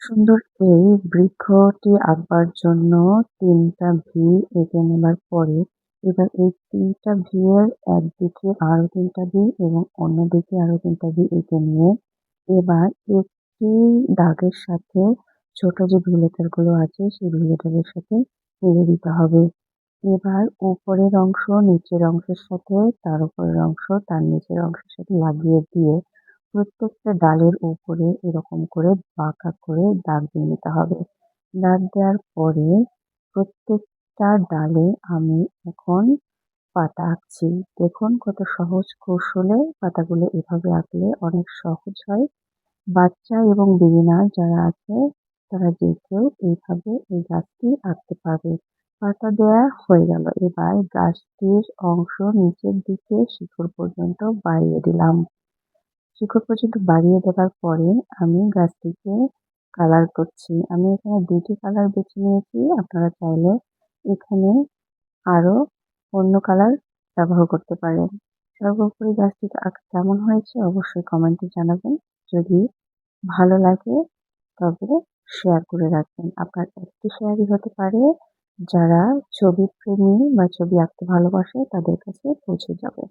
সুন্দর এই বৃক্ষটি আঁকবার জন্য ৩ টা ভি এঁকে নেবার পরে এবার এই ৩ টা ভি এর একদিকে আরো ৩ টা ভি এবং অন্যদিকে আরো ৩ টা ভি এঁকে নিয়ে এবার একটি দাগের সাথে ছোট যে ভি লেটার গুলো আছে সেই ভি লেটারের সাথে মিলিয়ে দিতে হবে। এবার উপরের অংশ নিচের অংশের সাথে, তার উপরের অংশ তার নিচের অংশের সাথে লাগিয়ে দিয়ে প্রত্যেকটা ডালের উপরে এরকম করে বাঁকা করে দাগ দিয়ে নিতে হবে। দাগ দেওয়ার পরে প্রত্যেকটা ডালে আমি এখন পাতা আঁকছি। দেখুন কত সহজ কৌশলে পাতাগুলো এভাবে আঁকলে অনেক সহজ হয়। বাচ্চা এবং বিগিনার যারা আছে তারা যে কেউ এইভাবে এই গাছটি আঁকতে পারবে। পাতা দেওয়া হয়ে গেল। এবার গাছটির অংশ নিচের দিকে শিকড় পর্যন্ত বাড়িয়ে দিলাম। শিকড় পর্যন্ত বাড়িয়ে দেওয়ার পরে আমি গাছটিকে কালার করছি। আমি এখানে ২টি কালার বেছে নিয়েছি। আপনারা চাইলে এখানে আরো অন্য কালার ব্যবহার করতে পারেন। সর্বোপরি গাছটি কেমন হয়েছে অবশ্যই কমেন্টে জানাবেন। যদি ভালো লাগে তবে শেয়ার করে রাখবেন। আপনার একটি শেয়ারই হতে পারে যারা ছবি প্রেমী বা ছবি আঁকতে ভালোবাসে তাদের কাছে পৌঁছে যাবে।